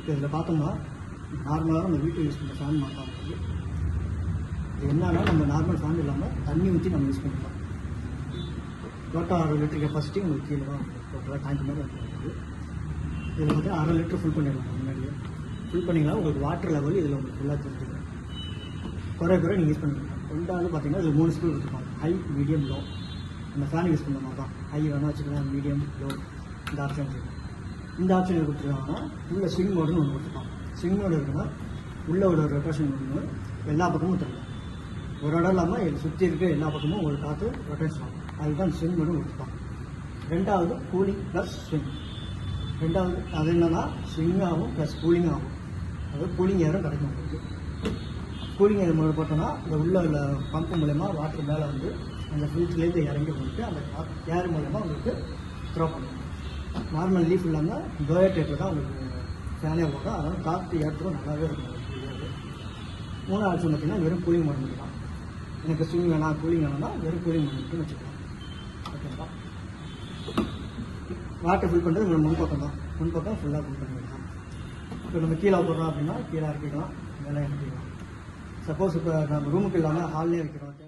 இதில் பார்த்தோம்னா நார்மலாக நம்ம வீட்டில் யூஸ் பண்ணுற ஃபேன் மாதிரி தான் இருக்குது. இது என்னன்னா நம்ம நார்மல் ஃபேன் இல்லாமல் தண்ணி ஊற்றி நம்ம யூஸ் பண்ணிக்கலாம். டோட்டல் 6 லிட்டர் கெப்பாசிட்டி உங்களுக்கு கீழே தான் டோட்டலாக டேங்க் மாதிரி இருக்குது. இதில் வந்து 1/2 லிட்டர் ஃபுல் பண்ணிடலாம். முன்னாடியே ஃபுல் பண்ணிங்கன்னா உங்களுக்கு வாட்டர் லெவல் இதில் உங்களுக்கு ஃபுல்லாக தெரிஞ்சுக்கலாம். குறை நீங்கள் யூஸ் பண்ணிக்கலாம். ரெண்டாவது பார்த்தீங்கன்னா இதில் 3 ஸ்பீட் கொடுத்துருப்பாங்க. High, medium, low. நம்ம ஃபேன் யூஸ் பண்ணுற மாதிரி தான். ஹை வேணால் வச்சுக்கலாம், மீடியம், லோ, இந்த ஆப்ஷன் இருக்குது. இந்த ஆப்ஷன் கொடுத்துருக்காங்கன்னா உள்ள ஸ்விங் மோடுன்னு ஒன்று கொடுத்துருப்பாங்க. ஸ்விங் மோடு இருக்குன்னா உள்ளே ஒரு ரொட்டேஷன் ஒன்று எல்லா பக்கமும் தெரியும். ஒரு இடம் இல்லாமல் சுற்றி இருக்க எல்லா பக்கமும் ஒரு காற்று ரொட்டேஷன் ஆகும். அதுதான் ஸ்விங் மோடு கொடுத்துருப்பாங்க. ரெண்டாவது கூலிங் ப்ளஸ் ஸ்விங். ரெண்டாவது அது என்னன்னா ஸ்விங் ஆகும் ப்ளஸ் கூலிங் ஆகும். அதாவது கூலிங் ஏரும் கிடைக்கும் உங்களுக்கு. கூலிங் ஏர் மோடு போட்டோன்னா இந்த உள்ள பம்பு மூலயமா வாட்டர் மேலே வந்து அந்த ஃபில்ட்லேருந்து இறங்கி வந்துட்டு அந்த ஏர் மூலயமா உங்களுக்கு த்ரோ பண்ணும். நார்மல் லீஃப் இல்லாமல் டோயேட்டேட்டர் தான் உங்களுக்கு ஃபேனே போடும். அதனால் காற்று ஏற்றவும் நல்லாவே இருக்கும் உங்களுக்கு. 3வது ஆப்ஷன் பார்த்தீங்கன்னா வெறும் கூலிங் மோடு மட்டும் தான். எனக்கு ஸ்விங் வேணாம், கூலிங் வேணாம்னா வெறும் கூலிங் மோடு மட்டும் வச்சுக்கலாம். ஓகேங்களா? வாட்டர் ஃபில் பண்ணுறது உங்கள் முன்பக்கம் தான். முன்பக்கம் ஃபுல்லாக ஃபில் பண்ணிக்கலாம். இப்போ நம்ம கீழே போடுறோம் அப்படின்னா கீழே இறக்கிக்கலாம், மேலே இறக்கிக்கலாம். சப்போஸ் இப்போ நம்ம ரூமுக்கு இல்லாமல் ஹால்லே வைக்கிறோம்.